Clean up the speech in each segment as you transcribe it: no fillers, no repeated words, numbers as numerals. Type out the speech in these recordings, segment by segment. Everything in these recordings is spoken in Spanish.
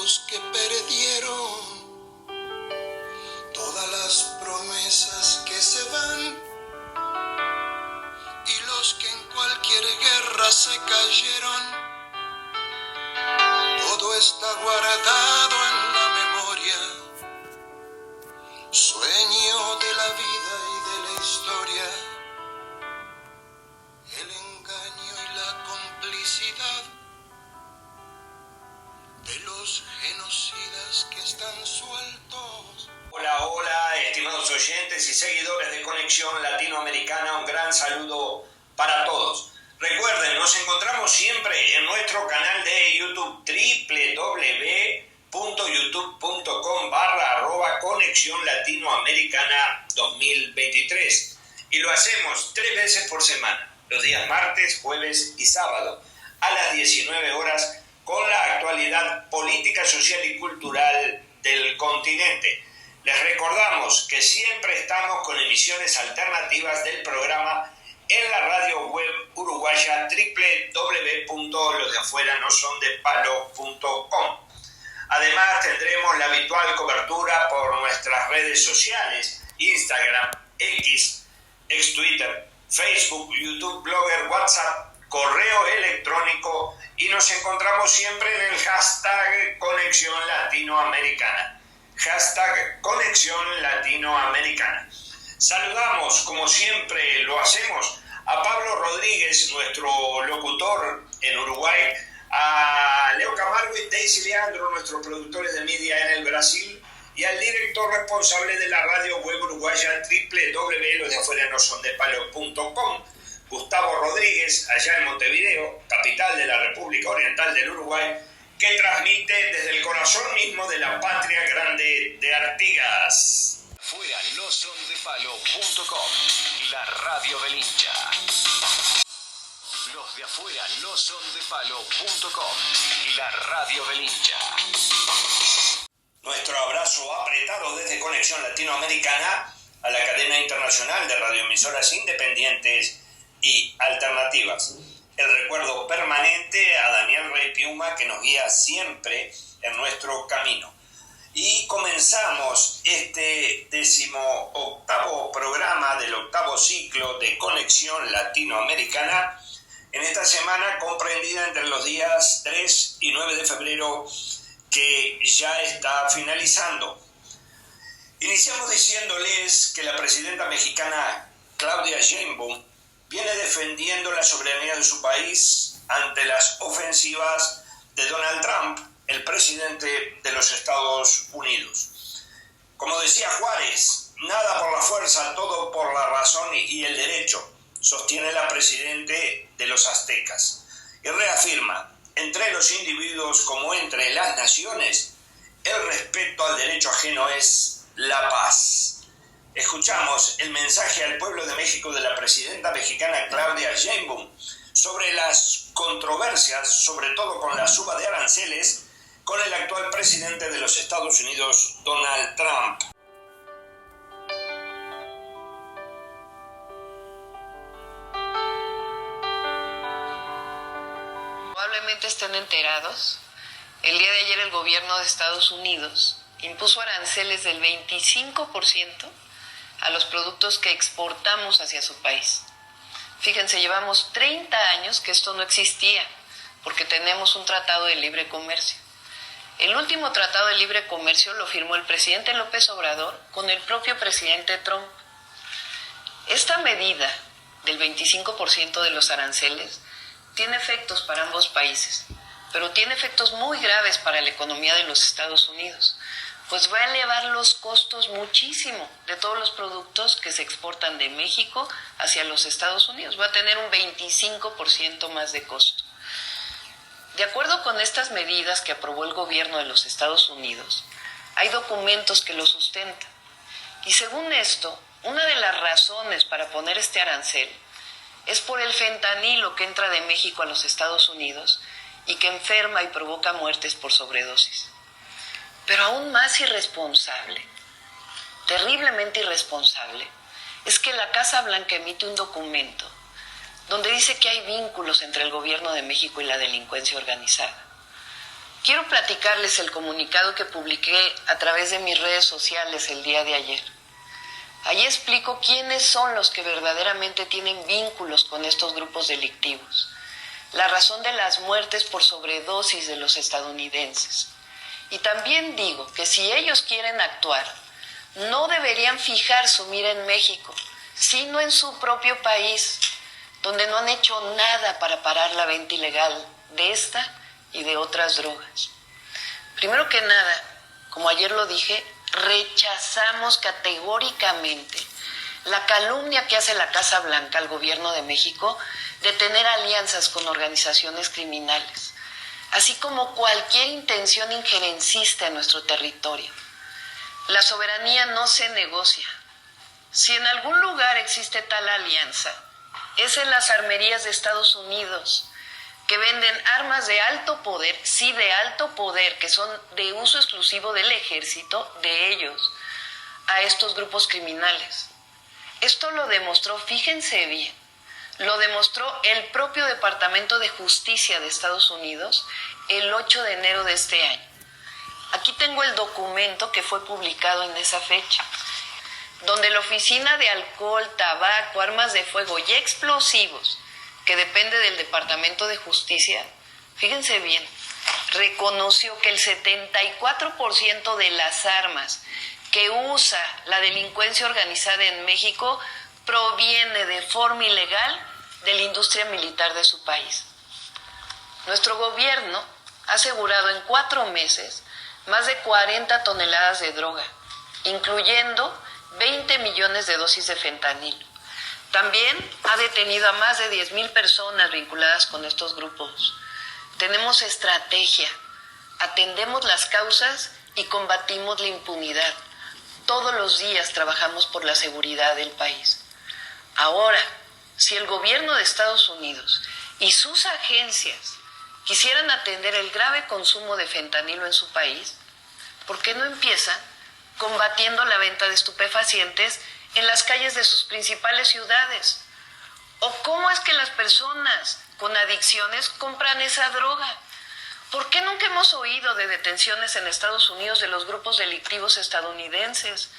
los que perdieron, todas las promesas que se van y los que en cualquier guerra se cayeron. Todo está guardado en la memoria, sueño de la vida y de la historia, el engaño y la complicidad de los genocidas que están sueltos. Hola, hola, estimados oyentes y seguidores de Conexión Latinoamericana, un gran saludo para todos. Recuerden, nos encontramos siempre en nuestro canal de YouTube www.youtube.com/Conexión Latinoamericana 2023 y lo hacemos 3 veces por semana, los días martes, jueves y sábado a las 19 horas con la actualidad política, social y cultural del continente. Les recordamos que siempre estamos con emisiones alternativas del programa en la radio web uruguaya www.losdeafueranosondepalo.com. Además tendremos la habitual cobertura por nuestras redes sociales, Instagram, X, ex-Twitter, Facebook, YouTube, Blogger, WhatsApp, correo electrónico y nos encontramos siempre en el hashtag Conexión Latinoamericana. Hashtag Conexión Latinoamericana. Saludamos, como siempre lo hacemos, a Pablo Rodríguez, nuestro locutor en Uruguay, a Leo Camargo y Daisy Leandro, nuestros productores de media en el Brasil, y al director responsable de la radio web uruguaya www.losdeafueranosondepalo.com, Gustavo Rodríguez, allá en Montevideo, capital de la República Oriental del Uruguay, que transmite desde el corazón mismo de la patria grande de Artigas. Fueranosondepalo.com, la radio del hincha. Los de afuera no son de palo.com, la radio del hincha. Nuestro abrazo apretado desde Conexión Latinoamericana a la cadena internacional de radioemisoras independientes y alternativas. El recuerdo permanente a Daniel Rey Piuma, que nos guía siempre en nuestro camino. Y comenzamos este 18º programa del 8º ciclo de Conexión Latinoamericana en esta semana comprendida entre los días 3 y 9 de febrero que ya está finalizando. Iniciamos diciéndoles que la presidenta mexicana Claudia Sheinbaum viene defendiendo la soberanía de su país ante las ofensivas de Donald Trump, el presidente de los Estados Unidos. Como decía Juárez, nada por la fuerza, todo por la razón y el derecho, sostiene la presidenta de los aztecas. Y reafirma, entre los individuos como entre las naciones, el respeto al derecho ajeno es la paz. Escuchamos el mensaje al pueblo de México de la presidenta mexicana Claudia Sheinbaum sobre las controversias, sobre todo con la suba de aranceles, con el actual presidente de los Estados Unidos, Donald Trump. Probablemente estén enterados, el día de ayer el gobierno de Estados Unidos impuso aranceles del 25% a los productos que exportamos hacia su país. Fíjense, llevamos 30 años que esto no existía, porque tenemos un tratado de libre comercio. El último tratado de libre comercio lo firmó el presidente López Obrador con el propio presidente Trump. Esta medida del 25% de los aranceles tiene efectos para ambos países, pero tiene efectos muy graves para la economía de los Estados Unidos, pues va a elevar los costos muchísimo de todos los productos que se exportan de México hacia los Estados Unidos. Va a tener un 25% más de costo. De acuerdo con estas medidas que aprobó el gobierno de los Estados Unidos, hay documentos que lo sustentan. Y según esto, una de las razones para poner este arancel es por el fentanilo que entra de México a los Estados Unidos y que enferma y provoca muertes por sobredosis. Pero aún más irresponsable, terriblemente irresponsable, es que la Casa Blanca emite un documento donde dice que hay vínculos entre el gobierno de México y la delincuencia organizada. Quiero platicarles el comunicado que publiqué a través de mis redes sociales el día de ayer. Allí explico quiénes son los que verdaderamente tienen vínculos con estos grupos delictivos, la razón de las muertes por sobredosis de los estadounidenses. Y también digo que si ellos quieren actuar, no deberían fijar su mira en México, sino en su propio país, donde no han hecho nada para parar la venta ilegal de esta y de otras drogas. Primero que nada, como ayer lo dije, rechazamos categóricamente la calumnia que hace la Casa Blanca al gobierno de México de tener alianzas con organizaciones criminales, así como cualquier intención injerencista en nuestro territorio. La soberanía no se negocia. Si en algún lugar existe tal alianza, es en las armerías de Estados Unidos, que venden armas de alto poder, sí, de alto poder, que son de uso exclusivo del ejército, de ellos, a estos grupos criminales. Esto lo demostró, fíjense bien, lo demostró el propio Departamento de Justicia de Estados Unidos el 8 de enero de este año. Aquí tengo el documento que fue publicado en esa fecha, donde la Oficina de Alcohol, Tabaco, Armas de Fuego y Explosivos, que depende del Departamento de Justicia, fíjense bien, reconoció que el 74% de las armas que usa la delincuencia organizada en México proviene de forma ilegal de la industria militar de su país. Nuestro gobierno ha asegurado en 4 meses más de 40 toneladas de droga, incluyendo 20 millones de dosis de fentanilo. También ha detenido a más de 10,000 personas vinculadas con estos grupos. Tenemos estrategia, atendemos las causas y combatimos la impunidad. Todos los días trabajamos por la seguridad del país. Ahora, si el gobierno de Estados Unidos y sus agencias quisieran atender el grave consumo de fentanilo en su país, ¿por qué no empiezan combatiendo la venta de estupefacientes en las calles de sus principales ciudades? ¿O cómo es que las personas con adicciones compran esa droga? ¿Por qué nunca hemos oído de detenciones en Estados Unidos de los grupos delictivos estadounidenses?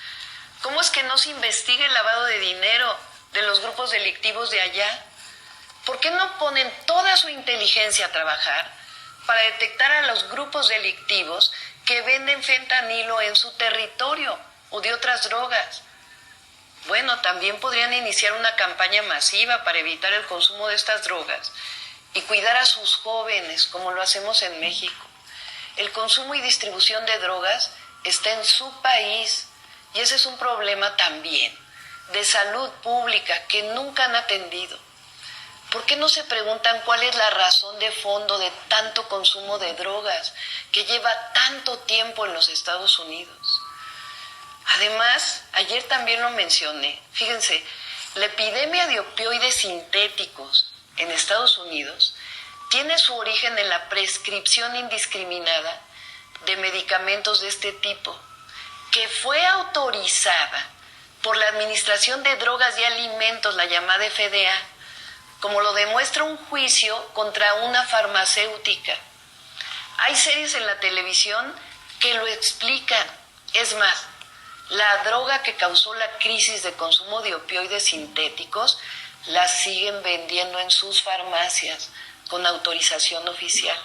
¿Cómo es que no se investiga el lavado de dinero de los grupos delictivos de allá? ¿Por qué no ponen toda su inteligencia a trabajar para detectar a los grupos delictivos que venden fentanilo en su territorio o de otras drogas? Bueno, también podrían iniciar una campaña masiva para evitar el consumo de estas drogas y cuidar a sus jóvenes, como lo hacemos en México. El consumo y distribución de drogas está en su país y ese es un problema también de salud pública que nunca han atendido. ¿Por qué no se preguntan cuál es la razón de fondo de tanto consumo de drogas que lleva tanto tiempo en los Estados Unidos? Además, ayer también lo mencioné, fíjense, la epidemia de opioides sintéticos en Estados Unidos tiene su origen en la prescripción indiscriminada de medicamentos de este tipo, que fue autorizada por la Administración de Drogas y Alimentos, la llamada FDA, como lo demuestra un juicio contra una farmacéutica. Hay series en la televisión que lo explican. Es más, la droga que causó la crisis de consumo de opioides sintéticos la siguen vendiendo en sus farmacias con autorización oficial.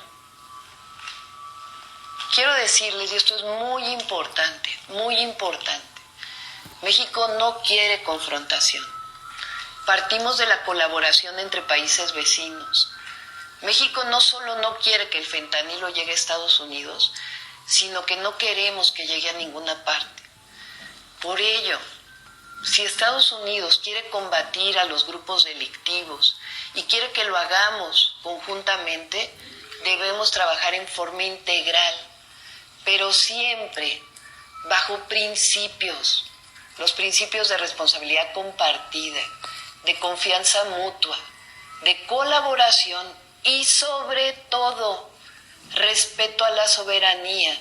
Quiero decirles, y esto es muy importante, México no quiere confrontación. Partimos de la colaboración entre países vecinos. México no solo no quiere que el fentanilo llegue a Estados Unidos, sino que no queremos que llegue a ninguna parte. Por ello, si Estados Unidos quiere combatir a los grupos delictivos y quiere que lo hagamos conjuntamente, debemos trabajar en forma integral, pero siempre bajo principios, los principios de responsabilidad compartida, de confianza mutua, de colaboración y sobre todo respeto a la soberanía.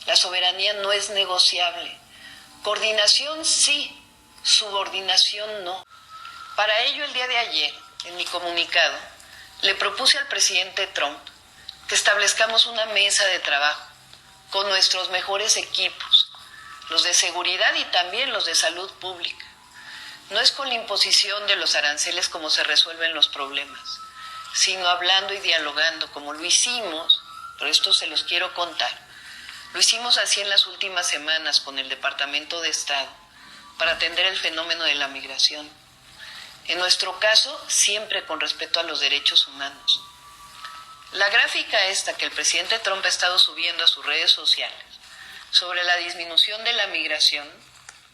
La soberanía no es negociable. Coordinación sí, subordinación no. Para ello, el día de ayer, en mi comunicado, le propuse al presidente Trump que establezcamos una mesa de trabajo con nuestros mejores equipos, los de seguridad y también los de salud pública. No es con la imposición de los aranceles como se resuelven los problemas, sino hablando y dialogando, como lo hicimos, por esto se los quiero contar. Lo hicimos así en las últimas semanas con el Departamento de Estado para atender el fenómeno de la migración. En nuestro caso, siempre con respeto a los derechos humanos. La gráfica esta que el presidente Trump ha estado subiendo a sus redes sociales sobre la disminución de la migración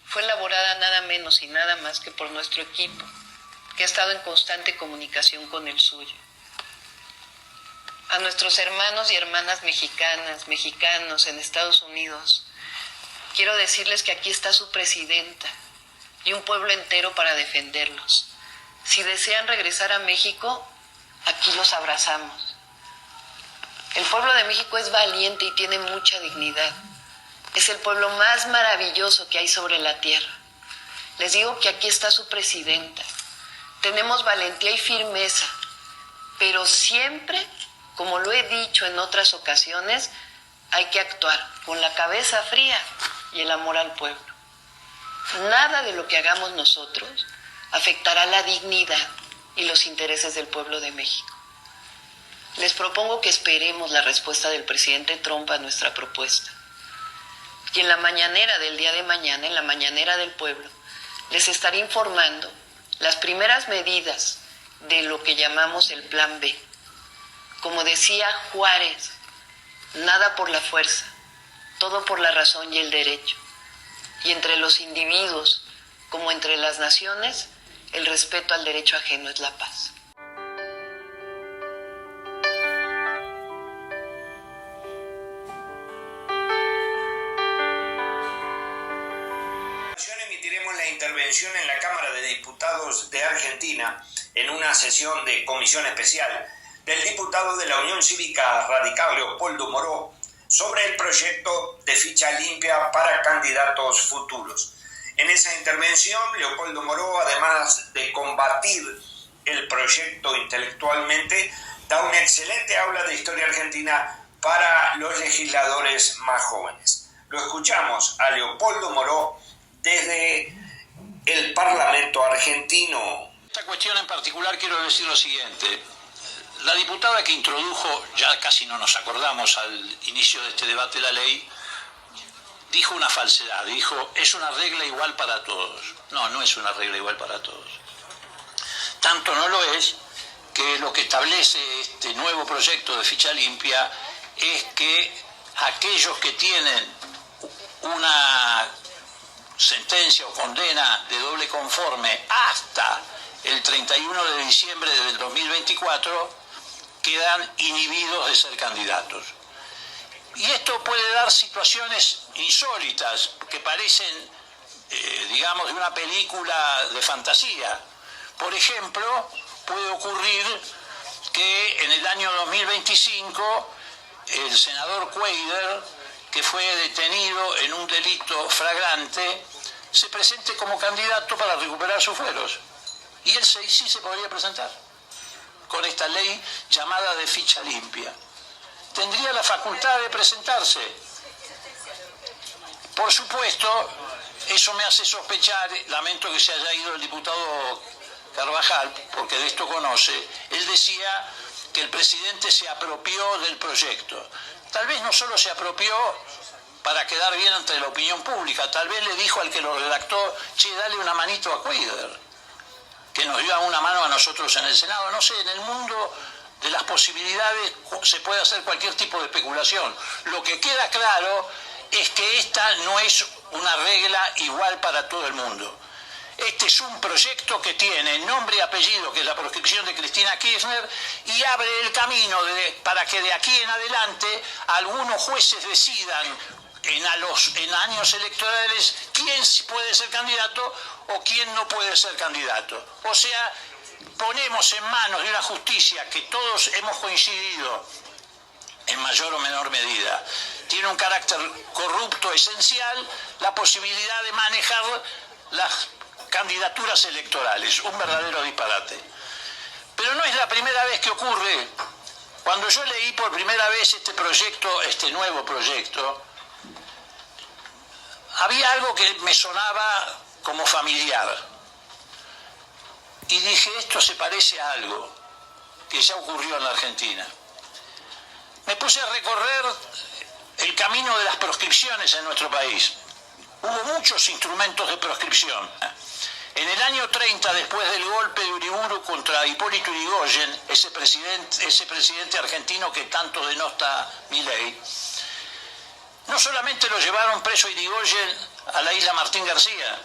fue elaborada nada menos y nada más que por nuestro equipo, que ha estado en constante comunicación con el suyo. A nuestros hermanos y hermanas mexicanos en Estados Unidos, quiero decirles que aquí está su presidenta y un pueblo entero para defenderlos. Si desean regresar a México, aquí los abrazamos. El pueblo de México es valiente y tiene mucha dignidad. Es el pueblo más maravilloso que hay sobre la tierra. Les digo que aquí está su presidenta. Tenemos valentía y firmeza, pero siempre, como lo he dicho en otras ocasiones, hay que actuar con la cabeza fría y el amor al pueblo. Nada de lo que hagamos nosotros afectará la dignidad y los intereses del pueblo de México. Les propongo que esperemos la respuesta del presidente Trump a nuestra propuesta. Y en la mañanera del día de mañana, en la mañanera del pueblo, les estaré informando las primeras medidas de lo que llamamos el Plan B. Como decía Juárez, nada por la fuerza, todo por la razón y el derecho. Y entre los individuos, como entre las naciones, el respeto al derecho ajeno es la paz. Emitiremos la intervención en la Cámara de Diputados de Argentina en una sesión de comisión especial del diputado de la Unión Cívica Radical Leopoldo Moró sobre el proyecto de ficha limpia para candidatos futuros. En esa intervención, Leopoldo Moró, además de combatir el proyecto intelectualmente, da una excelente aula de historia argentina para los legisladores más jóvenes. Lo escuchamos a Leopoldo Moró desde el Parlamento argentino. Esta cuestión en particular quiero decir lo siguiente. La diputada que introdujo, ya casi no nos acordamos al inicio de este debate de la ley, dijo una falsedad, dijo, es una regla igual para todos. No, no es una regla igual para todos. Tanto no lo es que lo que establece este nuevo proyecto de ficha limpia es que aquellos que tienen una sentencia o condena de doble conforme hasta el 31 de diciembre del 2024 quedan inhibidos de ser candidatos. Y esto puede dar situaciones insólitas que parecen, digamos, de una película de fantasía. Por ejemplo, puede ocurrir que en el año 2025 el senador Cuéllar, que fue detenido en un delito flagrante, se presente como candidato para recuperar sus fueros. Y él sí se podría presentar con esta ley llamada de ficha limpia. Tendría la facultad de presentarse. Por supuesto, eso me hace sospechar, lamento que se haya ido el diputado Carvajal, porque de esto conoce, él decía que el presidente se apropió del proyecto. Tal vez no solo se apropió para quedar bien ante la opinión pública, tal vez le dijo al que lo redactó, che, dale una manito a Cuéllar, que nos dio una mano a nosotros en el Senado. No sé, en el mundo de las posibilidades se puede hacer cualquier tipo de especulación. Lo que queda claro es que esta no es una regla igual para todo el mundo. Este es un proyecto que tiene nombre y apellido, que es la proscripción de Cristina Kirchner, y abre el camino para que de aquí en adelante algunos jueces decidan en años electorales quién puede ser candidato o quién no puede ser candidato. O sea, ponemos en manos de una justicia que todos hemos coincidido en mayor o menor medida, tiene un carácter corrupto esencial, la posibilidad de manejar las candidaturas electorales, un verdadero disparate. Pero no es la primera vez que ocurre Cuando yo leí por primera vez este nuevo proyecto, había algo que me sonaba como familiar. Y dije, esto se parece a algo que ya ocurrió en la Argentina. Me puse a recorrer el camino de las proscripciones en nuestro país. Hubo muchos instrumentos de proscripción. En el año 30, después del golpe de Uriburu contra Hipólito Yrigoyen, ese presidente argentino que tanto denota Milei, no solamente lo llevaron preso Yrigoyen a la isla Martín García.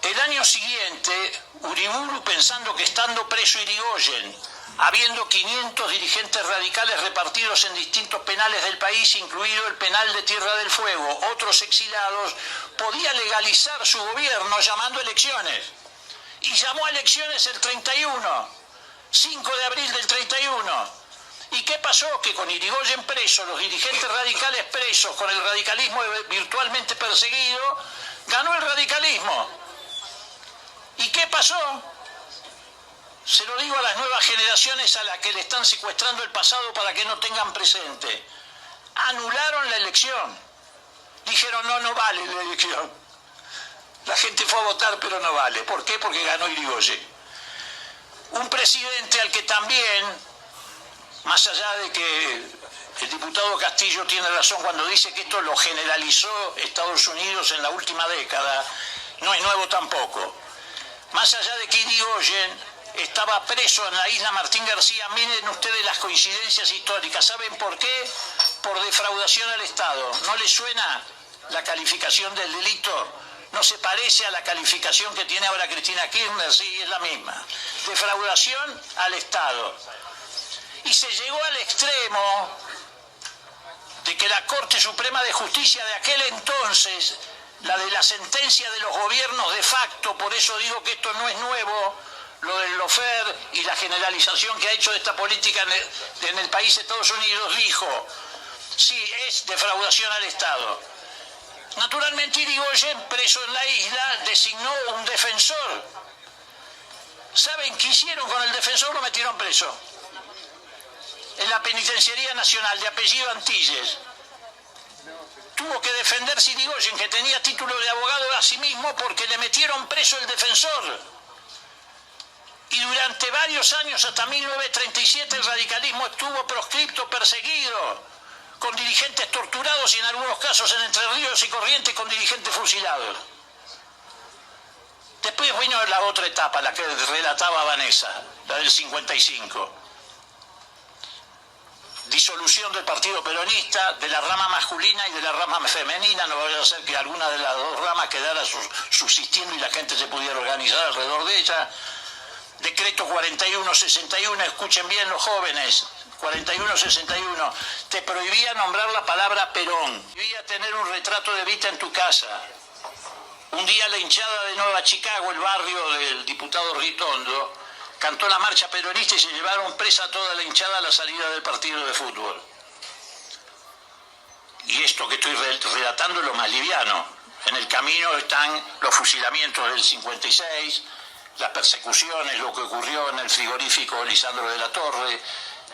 El año siguiente, Uriburu, pensando que estando preso Yrigoyen, habiendo 500 dirigentes radicales repartidos en distintos penales del país, incluido el penal de Tierra del Fuego, otros exilados, podía legalizar su gobierno llamando elecciones. Y llamó a elecciones el 31, 5 de abril del 31. ¿Y qué pasó? Que con Yrigoyen preso, los dirigentes radicales presos, con el radicalismo virtualmente perseguido, ganó el radicalismo. ¿Y qué pasó? Se lo digo a las nuevas generaciones a las que le están secuestrando el pasado para que no tengan presente. Anularon la elección. Dijeron, no vale la elección. La gente fue a votar, pero no vale. ¿Por qué? Porque ganó Yrigoyen. Un presidente al que también, más allá de que el diputado Castillo tiene razón cuando dice que esto lo generalizó Estados Unidos en la última década, no es nuevo tampoco. Más allá de que Yrigoyen estaba preso en la isla Martín García, miren ustedes las coincidencias históricas. ¿Saben por qué? Por defraudación al Estado. ¿No les suena la calificación del delito? ¿No se parece a la calificación que tiene ahora Cristina Kirchner? Sí, es la misma. Defraudación al Estado. Y se llegó al extremo de que la Corte Suprema de Justicia de aquel entonces, la de la sentencia de los gobiernos de facto, por eso digo que esto no es nuevo, lo del lawfare y la generalización que ha hecho de esta política en el país de Estados Unidos, dijo, sí, es defraudación al Estado. Naturalmente Yrigoyen, preso en la isla, designó un defensor. ¿Saben qué hicieron con el defensor? Lo metieron preso. En la Penitenciaría Nacional, de apellido Antilles. Tuvo que defenderse Yrigoyen, que tenía título de abogado a sí mismo, porque le metieron preso el defensor. Y durante varios años, hasta 1937, el radicalismo estuvo proscripto, perseguido, con dirigentes torturados y en algunos casos en Entre Ríos y Corrientes con dirigentes fusilados. Después vino la otra etapa, la que relataba Vanessa, la del 55. Disolución del Partido Peronista, de la rama masculina y de la rama femenina. No vaya a ser que alguna de las dos ramas quedara subsistiendo y la gente se pudiera organizar alrededor de ella. Decreto 4161, escuchen bien los jóvenes, 4161, te prohibía nombrar la palabra Perón, prohibía tener un retrato de Evita en tu casa. Un día la hinchada de Nueva Chicago, el barrio del diputado Ritondo, cantó la marcha peronista y se llevaron presa a toda la hinchada a la salida del partido de fútbol. Y esto que estoy relatando es lo más liviano. En el camino están los fusilamientos del 56, las persecuciones, lo que ocurrió en el frigorífico Lisandro de la Torre,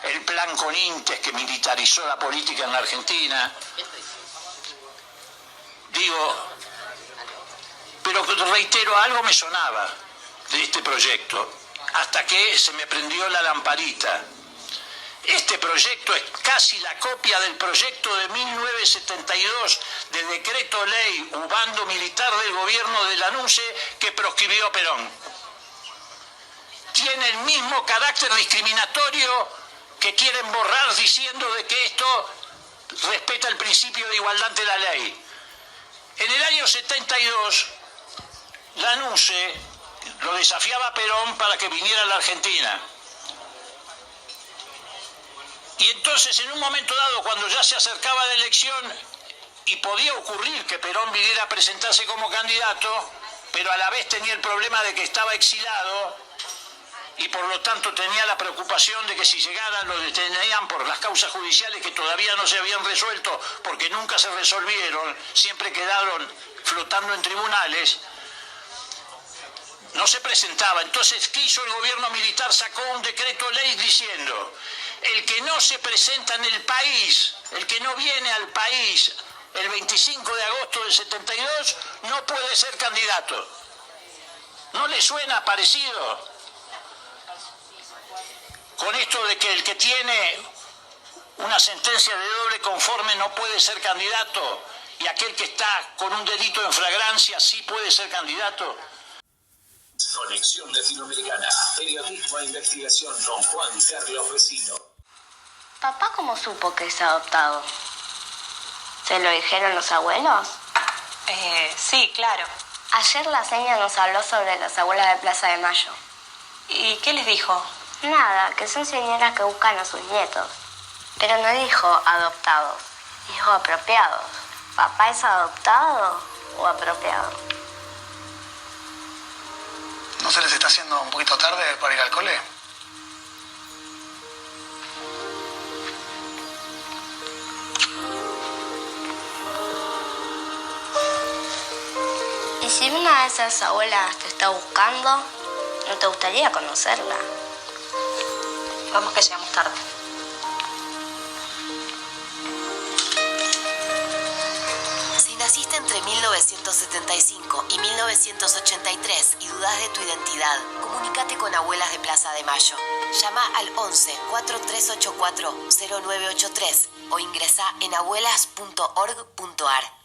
el plan Conintes que militarizó la política en la Argentina. Digo, pero reitero, algo me sonaba de este proyecto, hasta que se me prendió la lamparita. Este proyecto es casi la copia del proyecto de 1972 de decreto ley bando militar del gobierno de Lanuse que proscribió a Perón. Tiene el mismo carácter discriminatorio que quieren borrar diciendo de que esto respeta el principio de igualdad ante la ley. En el año 72, Lanuse lo desafiaba a Perón para que viniera a la Argentina. Y entonces, en un momento dado, cuando ya se acercaba la elección y podía ocurrir que Perón viniera a presentarse como candidato, pero a la vez tenía el problema de que estaba exilado y por lo tanto tenía la preocupación de que si llegaran lo detenían por las causas judiciales que todavía no se habían resuelto porque nunca se resolvieron, siempre quedaron flotando en tribunales. No se presentaba. Entonces, ¿qué hizo el gobierno militar? Sacó un decreto ley diciendo: El que no se presenta en el país, el que no viene al país el 25 de agosto del 72, no puede ser candidato. ¿No le suena parecido? Con esto de que el que tiene una sentencia de doble conforme no puede ser candidato y aquel que está con un delito en flagrancia sí puede ser candidato. Conexión Latinoamericana, periodismo e investigación con Juan Carlos Vecino. ¿Papá cómo supo que es adoptado? ¿Se lo dijeron los abuelos? Sí, claro. Ayer la señora nos habló sobre las abuelas de Plaza de Mayo. ¿Y qué les dijo? Nada, que son señoras que buscan a sus nietos. Pero no dijo adoptados, dijo apropiados. ¿Papá es adoptado o apropiado? ¿No se les está haciendo un poquito tarde para ir al cole? Y si una de esas abuelas te está buscando, ¿no te gustaría conocerla? Vamos que llegamos tarde. Si naciste entre 1975 y 1983 y dudas de tu identidad, comunícate con Abuelas de Plaza de Mayo. Llama al 11 4384 0983 o ingresa en abuelas.org.ar.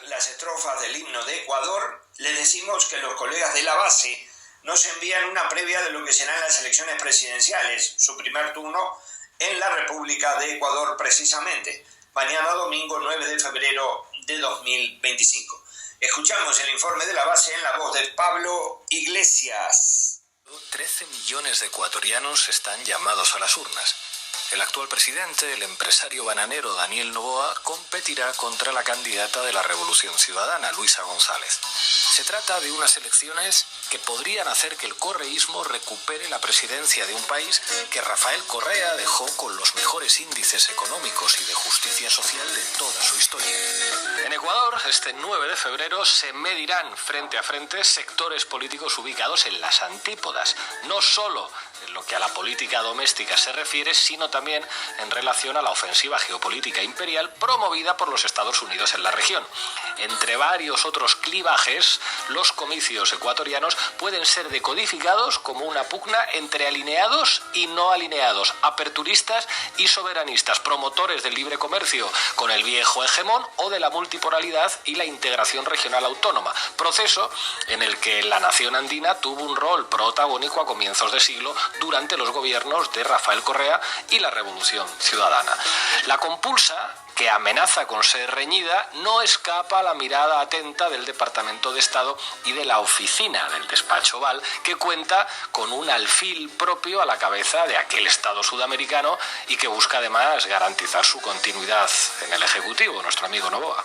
Las estrofas del himno de Ecuador, les decimos que los colegas de la base nos envían una previa de lo que serán las elecciones presidenciales, su primer turno en la República de Ecuador precisamente, mañana domingo 9 de febrero de 2025. Escuchamos el informe de la base en la voz de Pablo Iglesias. 13 millones de ecuatorianos están llamados a las urnas. El actual presidente, el empresario bananero Daniel Noboa, competirá contra la candidata de la Revolución Ciudadana, Luisa González. Se trata de unas elecciones que podrían hacer que el correísmo recupere la presidencia de un país que Rafael Correa dejó con los mejores índices económicos y de justicia social de toda su historia. En Ecuador, este 9 de febrero, se medirán frente a frente sectores políticos ubicados en las antípodas, no solo en lo que a la política doméstica se refiere, sino también en relación a la ofensiva geopolítica imperial promovida por los Estados Unidos en la región. Entre varios otros clivajes, los comicios ecuatorianos pueden ser decodificados como una pugna entre alineados y no alineados, aperturistas y soberanistas, promotores del libre comercio con el viejo hegemón o de la multipolaridad y la integración regional autónoma, proceso en el que la nación andina tuvo un rol protagónico a comienzos de siglo durante los gobiernos de Rafael Correa y la Revolución Ciudadana. La compulsa, que amenaza con ser reñida, no escapa a la mirada atenta del Departamento de Estado y de la oficina del despacho Oval, que cuenta con un alfil propio a la cabeza de aquel Estado sudamericano y que busca además garantizar su continuidad en el Ejecutivo, nuestro amigo Noboa.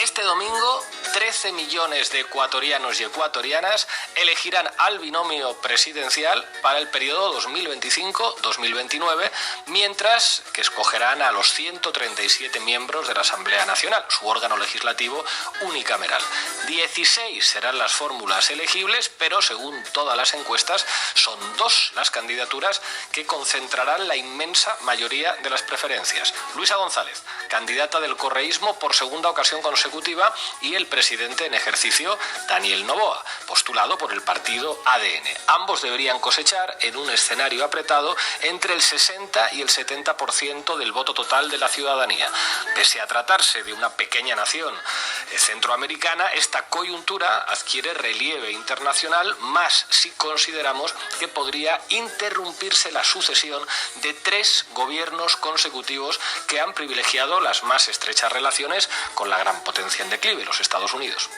Este domingo, 13 millones de ecuatorianos y ecuatorianas elegirán al binomio presidencial para el periodo 2025-2029, mientras que escogerán a los 137 miembros de la Asamblea Nacional, su órgano legislativo unicameral. 16 serán las fórmulas elegibles, pero según todas las encuestas, son 2 las candidaturas que concentrarán la inmensa mayoría de las preferencias. Luisa González, candidata del correísmo por segunda ocasión consecutiva, y el presidente en ejercicio, Daniel Noboa, postulado por el partido ADN. Ambos deberían cosechar en un escenario apretado entre el 60 y el 70% del voto total de la ciudadanía. Pese a tratarse de una pequeña nación centroamericana, esta coyuntura adquiere relieve internacional, más si consideramos que podría interrumpirse la sucesión de 3 gobiernos consecutivos que han privilegiado las más estrechas relaciones con la gran potencia en declive, los Estados Unidos.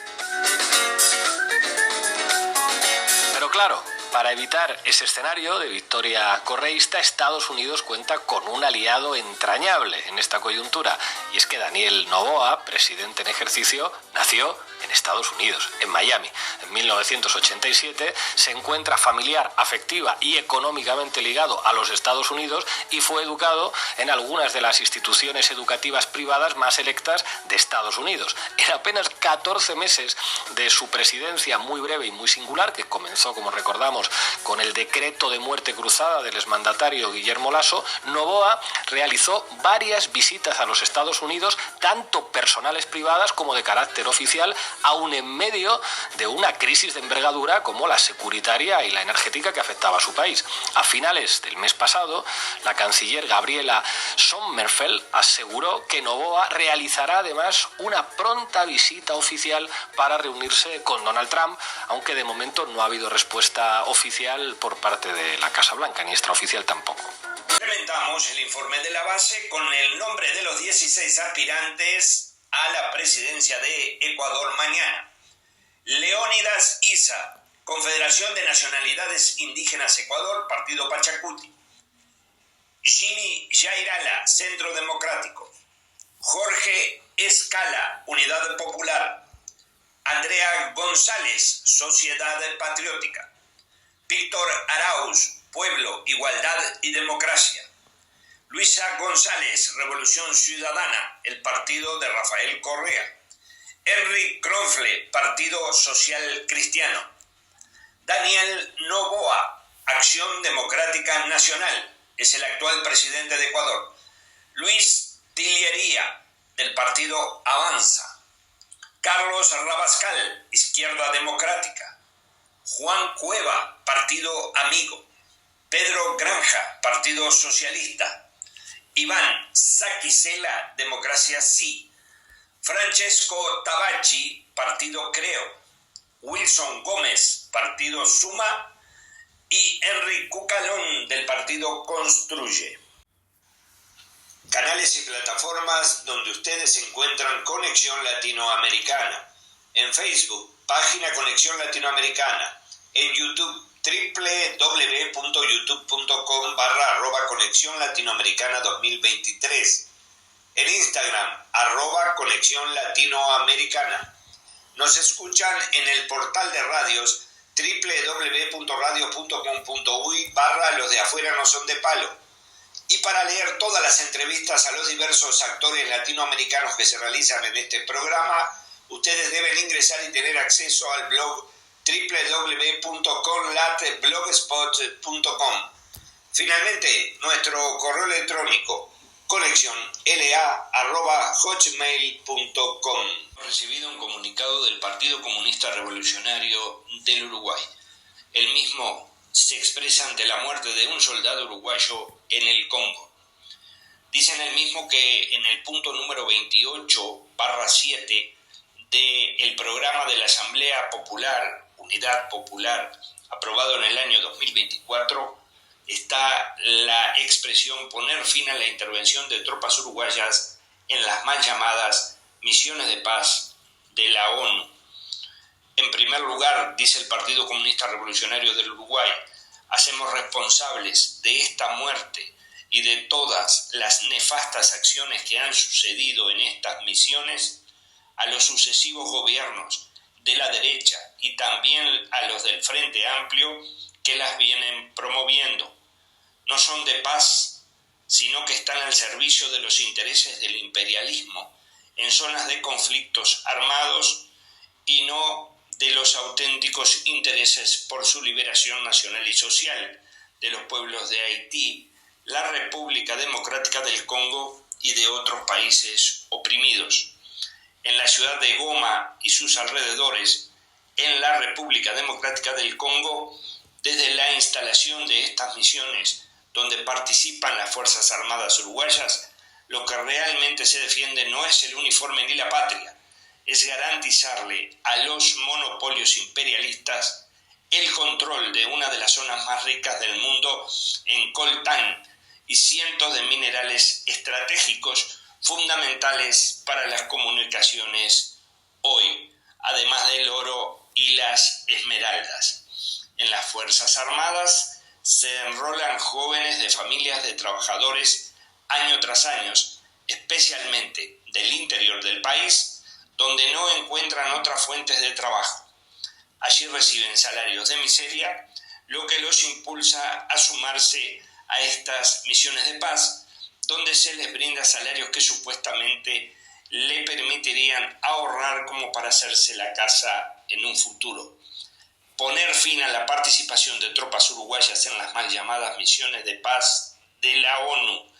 Pero claro, para evitar ese escenario de victoria correísta, Estados Unidos cuenta con un aliado entrañable en esta coyuntura, y es que Daniel Noboa, presidente en ejercicio, nació en Estados Unidos, en Miami. En 1987 se encuentra familiar, afectiva y económicamente ligado a los Estados Unidos y fue educado en algunas de las instituciones educativas privadas más selectas de Estados Unidos. En apenas 14 meses de su presidencia muy breve y muy singular, que comenzó, como recordamos, con el decreto de muerte cruzada del exmandatario Guillermo Lasso, Noboa realizó varias visitas a los Estados Unidos, tanto personales privadas como de carácter oficial, aún en medio de una crisis de envergadura como la securitaria y la energética que afectaba a su país. A finales del mes pasado, la canciller Gabriela Sommerfeld aseguró que Noboa realizará además una pronta visita oficial para reunirse con Donald Trump, aunque de momento no ha habido respuesta oficial por parte de la Casa Blanca, ni extraoficial tampoco. Implementamos el informe de la base con el nombre de los 16 aspirantes a la presidencia de Ecuador mañana. Leónidas Issa, Confederación de Nacionalidades Indígenas Ecuador, Partido Pachacuti. Jimmy Yairala, Centro Democrático. Jorge Escala, Unidad Popular. Andrea González, Sociedad Patriótica. Víctor Arauz, Pueblo, Igualdad y Democracia. Luisa González, Revolución Ciudadana, el partido de Rafael Correa. Henry Kronfle, Partido Social Cristiano. Daniel Noboa, Acción Democrática Nacional, es el actual presidente de Ecuador. Luis Tillería, del partido Avanza. Carlos Rabascal, Izquierda Democrática. Juan Cueva, Partido Amigo. Pedro Granja, Partido Socialista. Iván Saquicela, Democracia Sí. Francesco Tabacci, Partido Creo. Wilson Gómez, Partido Suma. Y Henry Cucalón, del Partido Construye. Canales y plataformas donde ustedes encuentran Conexión Latinoamericana. En Facebook, página Conexión Latinoamericana. En YouTube, www.youtube.com/Conexión Latinoamericana 2023. En Instagram, @Conexión Latinoamericana. Nos escuchan en el portal de radios www.radio.com.uy/Los de afuera no son de palo. Y para leer todas las entrevistas a los diversos actores latinoamericanos que se realizan en este programa, ustedes deben ingresar y tener acceso al blog www.conlatblogspot.com. Finalmente, nuestro correo electrónico conexionla@hotmail.com. Hemos recibido un comunicado del Partido Comunista Revolucionario del Uruguay. El mismo se expresa ante la muerte de un soldado uruguayo en el Congo. Dicen el mismo que en el punto número 28/7 del programa de la Asamblea Popular, Unidad Popular, aprobado en el año 2024, está la expresión poner fin a la intervención de tropas uruguayas en las mal llamadas misiones de paz de la ONU. En primer lugar, dice el Partido Comunista Revolucionario del Uruguay, hacemos responsables de esta muerte y de todas las nefastas acciones que han sucedido en estas misiones a los sucesivos gobiernos de la derecha y también a los del Frente Amplio que las vienen promoviendo. No son de paz, sino que están al servicio de los intereses del imperialismo en zonas de conflictos armados y no de los auténticos intereses por su liberación nacional y social de los pueblos de Haití, la República Democrática del Congo y de otros países oprimidos. En la ciudad de Goma y sus alrededores, en la República Democrática del Congo, desde la instalación de estas misiones donde participan las Fuerzas Armadas uruguayas, lo que realmente se defiende no es el uniforme ni la patria, es garantizarle a los monopolios imperialistas el control de una de las zonas más ricas del mundo en coltán y cientos de minerales estratégicos fundamentales para las comunicaciones hoy, además del oro y las esmeraldas. En las Fuerzas Armadas se enrolan jóvenes de familias de trabajadores año tras año, especialmente del interior del país, donde no encuentran otras fuentes de trabajo. Allí reciben salarios de miseria, lo que los impulsa a sumarse a estas misiones de paz, donde se les brinda salarios que supuestamente le permitirían ahorrar como para hacerse la casa en un futuro. Poner fin a la participación de tropas uruguayas en las mal llamadas misiones de paz de la ONU,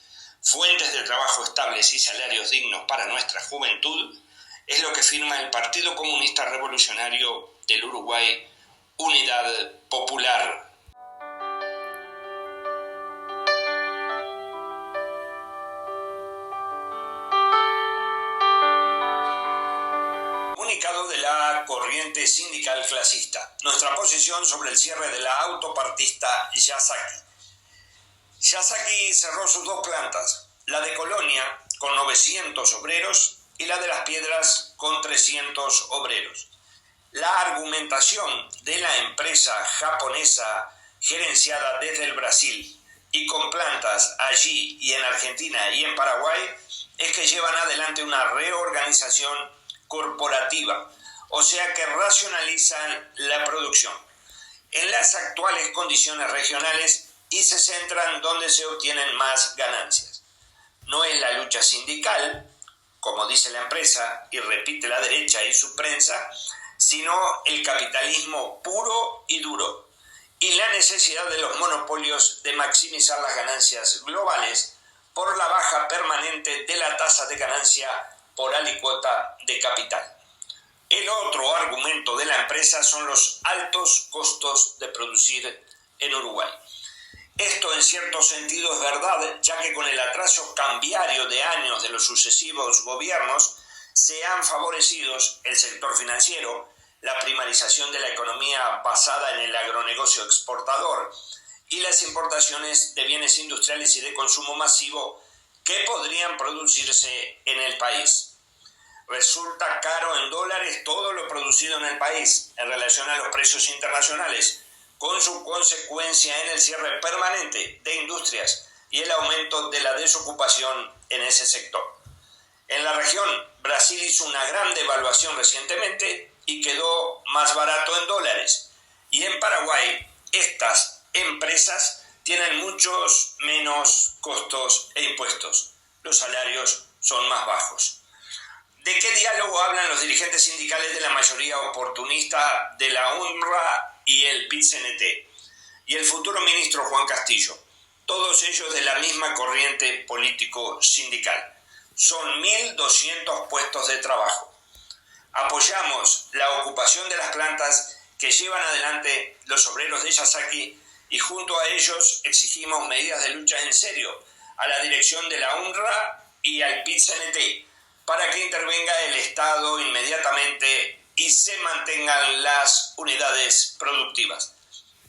fuentes de trabajo estables y salarios dignos para nuestra juventud, es lo que firma el Partido Comunista Revolucionario del Uruguay, Unidad Popular. Comunicado de la corriente sindical clasista. Nuestra posición sobre el cierre de la autopartista Yasaki. Yasaki cerró sus dos plantas, la de Colonia con 900 obreros y la de Las Piedras con 300 obreros. La argumentación de la empresa japonesa gerenciada desde el Brasil y con plantas allí y en Argentina y en Paraguay es que llevan adelante una reorganización corporativa, o sea que racionalizan la producción en las actuales condiciones regionales y se centran donde se obtienen más ganancias. No es la lucha sindical, como dice la empresa y repite la derecha y su prensa, sino el capitalismo puro y duro y la necesidad de los monopolios de maximizar las ganancias globales por la baja permanente de la tasa de ganancia por alicuota de capital. El otro argumento de la empresa son los altos costos de producir en Uruguay. Esto en cierto sentido es verdad, ya que con el atraso cambiario de años de los sucesivos gobiernos se han favorecido el sector financiero, la primarización de la economía basada en el agronegocio exportador y las importaciones de bienes industriales y de consumo masivo que podrían producirse en el país. Resulta caro en dólares todo lo producido en el país en relación a los precios internacionales, con su consecuencia en el cierre permanente de industrias y el aumento de la desocupación en ese sector. En la región, Brasil hizo una gran devaluación recientemente y quedó más barato en dólares. Y en Paraguay, estas empresas tienen muchos menos costos e impuestos. Los salarios son más bajos. ¿De qué diálogo hablan los dirigentes sindicales de la mayoría oportunista de la UNRWA y el PIT-CNT? Y el futuro ministro Juan Castillo, todos ellos de la misma corriente político-sindical. Son 1.200 puestos de trabajo. Apoyamos la ocupación de las plantas que llevan adelante los obreros de Yasaki y junto a ellos exigimos medidas de lucha en serio a la dirección de la UNRWA y al PIT-CNT para que intervenga el Estado inmediatamente y se mantengan las unidades productivas.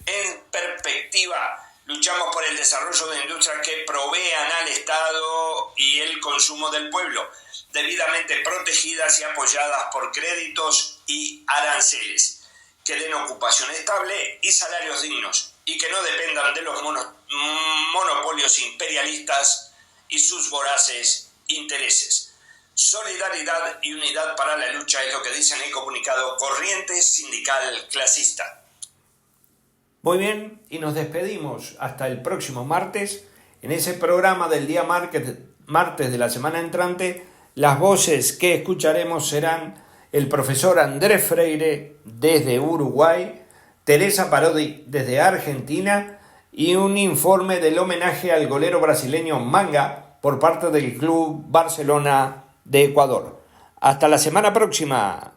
En perspectiva, luchamos por el desarrollo de industrias que provean al Estado y el consumo del pueblo, debidamente protegidas y apoyadas por créditos y aranceles, que den ocupación estable y salarios dignos, y que no dependan de los monopolios imperialistas y sus voraces intereses. Solidaridad y unidad para la lucha es lo que dice en el comunicado Corriente Sindical Clasista. Muy bien, y nos despedimos hasta el próximo martes. En ese programa del día martes de la semana entrante, las voces que escucharemos serán el profesor Andrés Freire desde Uruguay, Teresa Parodi desde Argentina y un informe del homenaje al golero brasileño Manga por parte del Club Barcelona de Ecuador. Hasta la semana próxima.